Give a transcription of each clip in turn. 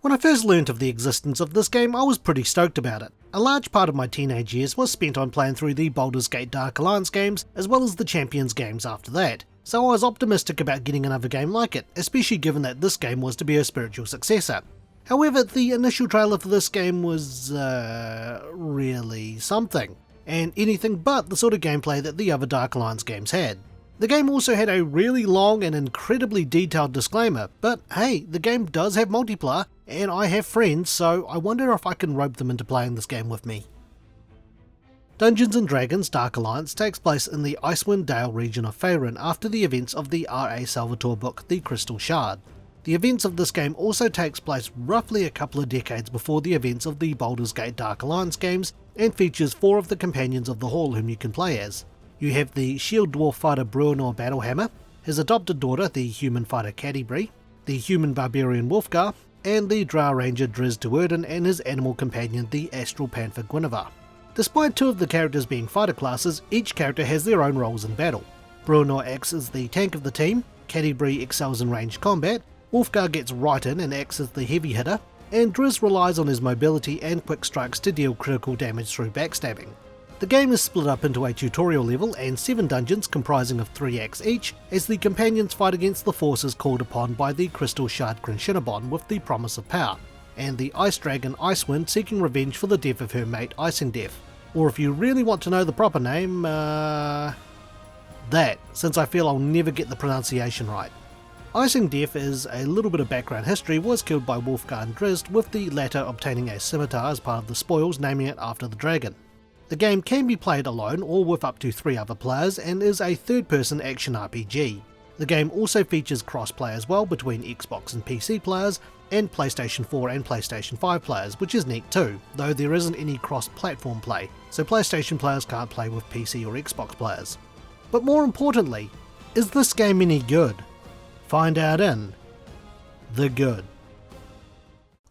When I first learnt of the existence of this game, I was pretty stoked about it. A large part of my teenage years was spent on playing through the Baldur's Gate Dark Alliance games, as well as the Champions games after that, so I was optimistic about getting another game like it, especially given that this game was to be a spiritual successor. However, the initial trailer for this game was, really something, and anything but the sort of gameplay that the other Dark Alliance games had. The game also had a really long and incredibly detailed disclaimer, but hey, the game does have multiplayer, and I have friends, so I wonder if I can rope them into playing this game with me. Dungeons & Dragons Dark Alliance takes place in the Icewind Dale region of Faerun after the events of the R.A. Salvatore book The Crystal Shard. The events of this game also takes place roughly a couple of decades before the events of the Baldur's Gate Dark Alliance games, and features 4 of the companions of the Hall whom you can play as. You have the shield dwarf fighter Bruenor Battlehammer, his adopted daughter the human fighter Catti-Brie, the human barbarian Wolfgar, and the drow ranger Driz Tuerden and his animal companion the astral panther Guinevere. Despite 2 of the characters being fighter classes, each character has their own roles in battle. Bruenor acts as the tank of the team, Catti-Brie excels in ranged combat, Wolfgar gets right in and acts as the heavy hitter, and Driz relies on his mobility and quick strikes to deal critical damage through backstabbing. The game is split up into a tutorial level and 7 dungeons comprising of 3 acts each, as the companions fight against the forces called upon by the Crystal Shard Grinchinobbon with the promise of power, and the Ice Dragon Icewind seeking revenge for the death of her mate Icing Death. Or if you really want to know the proper name, that, since I feel I'll never get the pronunciation right. Icing Death, is a little bit of background history, was killed by Wolfgar and Driz, with the latter obtaining a scimitar as part of the spoils, naming it after the dragon. The game can be played alone or with up to 3 other players and is a third-person action RPG. The game also features cross-play as well between Xbox and PC players, and PlayStation 4 and PlayStation 5 players, which is neat too, though there isn't any cross-platform play, so PlayStation players can't play with PC or Xbox players. But more importantly, is this game any good? Find out in The Good.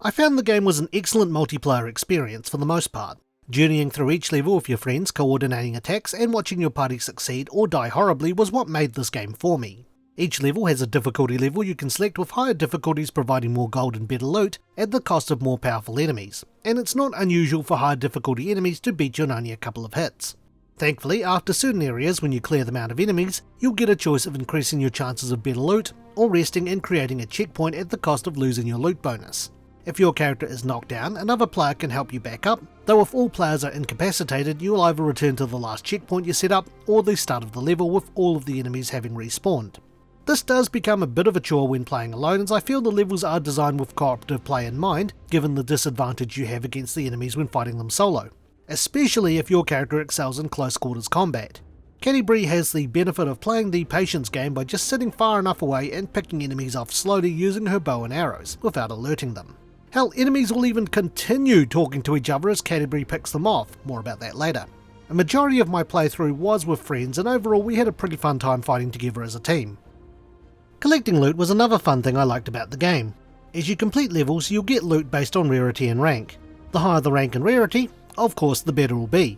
I found the game was an excellent multiplayer experience for the most part. Journeying through each level with your friends, coordinating attacks, and watching your party succeed or die horribly was what made this game for me. Each level has a difficulty level you can select, with higher difficulties providing more gold and better loot at the cost of more powerful enemies, and it's not unusual for higher difficulty enemies to beat you in only a couple of hits. Thankfully, after certain areas when you clear them out of enemies, you'll get a choice of increasing your chances of better loot, or resting and creating a checkpoint at the cost of losing your loot bonus. If your character is knocked down, another player can help you back up, though if all players are incapacitated, you will either return to the last checkpoint you set up, or the start of the level with all of the enemies having respawned. This does become a bit of a chore when playing alone, as I feel the levels are designed with cooperative play in mind, given the disadvantage you have against the enemies when fighting them solo, especially if your character excels in close quarters combat. Catti-Brie has the benefit of playing the patience game by just sitting far enough away and picking enemies off slowly using her bow and arrows, without alerting them. Hell, enemies will even continue talking to each other as Catti-Brie picks them off, more about that later. A majority of my playthrough was with friends, and overall we had a pretty fun time fighting together as a team. Collecting loot was another fun thing I liked about the game. As you complete levels, you'll get loot based on rarity and rank. The higher the rank and rarity, of course the better it will be.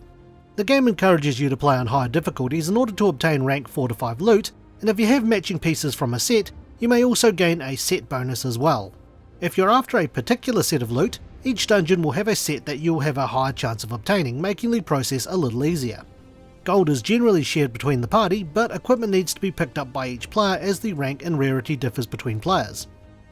The game encourages you to play on higher difficulties in order to obtain rank 4 to 5 loot, and if you have matching pieces from a set, you may also gain a set bonus as well. If you're after a particular set of loot, each dungeon will have a set that you'll have a higher chance of obtaining, making the process a little easier. Gold is generally shared between the party, but equipment needs to be picked up by each player as the rank and rarity differs between players.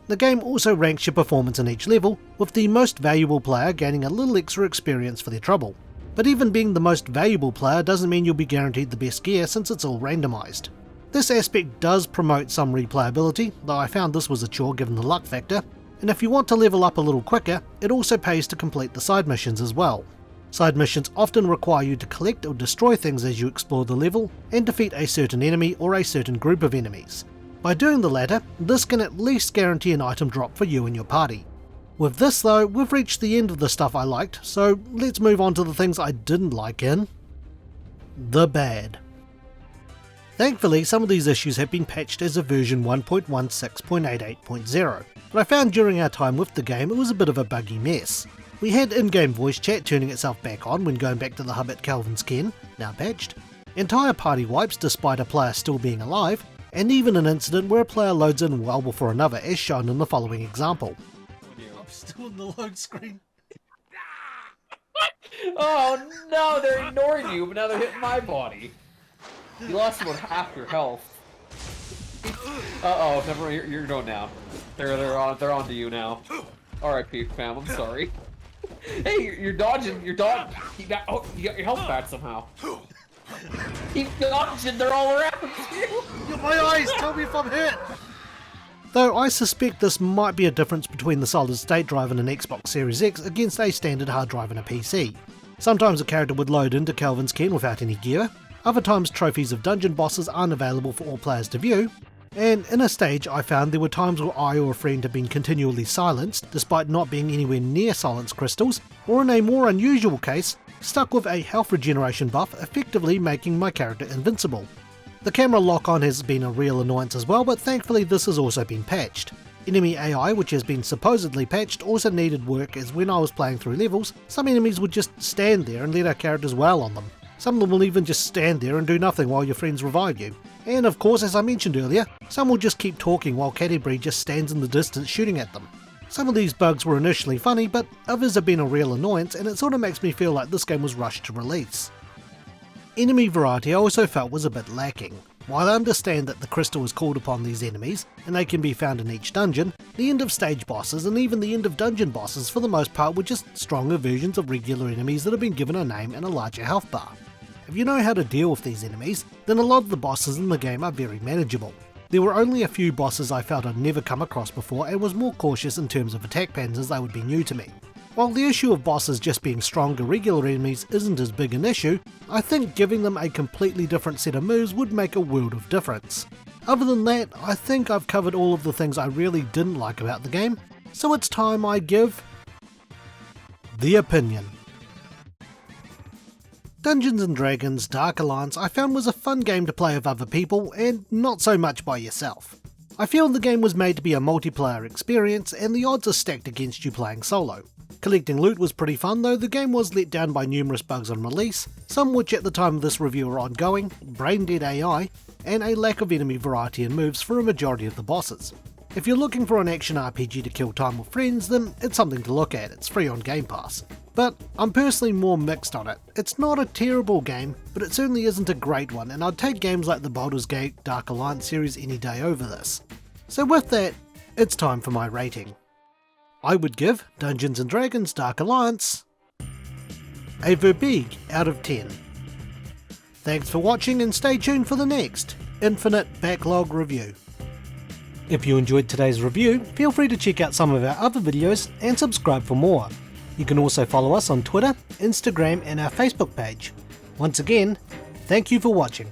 The game also ranks your performance in each level, with the most valuable player gaining a little extra experience for their trouble. But even being the most valuable player doesn't mean you'll be guaranteed the best gear, since it's all randomised. This aspect does promote some replayability, though I found this was a chore given the luck factor, and if you want to level up a little quicker, it also pays to complete the side missions as well. Side missions often require you to collect or destroy things as you explore the level, and defeat a certain enemy or a certain group of enemies. By doing the latter, this can at least guarantee an item drop for you and your party. With this though, we've reached the end of the stuff I liked, so let's move on to the things I didn't like in the bad. Thankfully, some of these issues have been patched as of version 1.16.88.0, but I found during our time with the game it was a bit of a buggy mess. We had in-game voice chat turning itself back on when going back to the hub at Calvin's Ken, now patched, entire party wipes despite a player still being alive, and even an incident where a player loads in well before another as shown in the following example. Oops. doing the load screen. Oh no, they're ignoring you, but now they're hitting my body. You lost about half your health. Uh-oh, never you're going down. They're on to you now. R.I.P. fam, I'm sorry. Hey, you're dodging. You got your health back somehow. Keep dodging. They're all around you. My eyes tell me if I'm hit. Though I suspect this might be a difference between the solid state drive in an Xbox Series X against a standard hard drive in a PC. Sometimes a character would load into Calvin's Ken without any gear. Other times trophies of dungeon bosses aren't available for all players to view. And in a stage I found there were times where I or a friend had been continually silenced despite not being anywhere near silence crystals, or in a more unusual case, stuck with a health regeneration buff effectively making my character invincible. The camera lock-on has been a real annoyance as well, but thankfully this has also been patched. Enemy AI, which has been supposedly patched, also needed work, as when I was playing through levels, some enemies would just stand there and let our characters wail on them. Some of them will even just stand there and do nothing while your friends revive you. And of course, as I mentioned earlier, some will just keep talking while Catti-Brie just stands in the distance shooting at them. Some of these bugs were initially funny, but others have been a real annoyance, and it sort of makes me feel like this game was rushed to release. Enemy variety I also felt was a bit lacking. While I understand that the crystal is called upon these enemies, and they can be found in each dungeon, the end of stage bosses and even the end of dungeon bosses for the most part were just stronger versions of regular enemies that have been given a name and a larger health bar. If you know how to deal with these enemies, then a lot of the bosses in the game are very manageable. There were only a few bosses I felt I'd never come across before and was more cautious in terms of attack patterns as they would be new to me. While the issue of bosses just being stronger regular enemies isn't as big an issue, I think giving them a completely different set of moves would make a world of difference. Other than that, I think I've covered all of the things I really didn't like about the game, so it's time I give the opinion. Dungeons & Dragons Dark Alliance I found was a fun game to play with other people, and not so much by yourself. I feel the game was made to be a multiplayer experience, and the odds are stacked against you playing solo. Collecting loot was pretty fun, though the game was let down by numerous bugs on release, some which at the time of this review are ongoing, brain dead AI, and a lack of enemy variety and moves for a majority of the bosses. If you're looking for an action RPG to kill time with friends, then it's something to look at, it's free on Game Pass. But I'm personally more mixed on it. It's not a terrible game, but it certainly isn't a great one, and I'd take games like the Baldur's Gate Dark Alliance series any day over this. So with that, it's time for my rating. I would give Dungeons & Dragons Dark Alliance a Verbig out of 10. Thanks for watching, and stay tuned for the next Infinite Backlog review. If you enjoyed today's review, feel free to check out some of our other videos and subscribe for more. You can also follow us on Twitter, Instagram and our Facebook page. Once again, thank you for watching.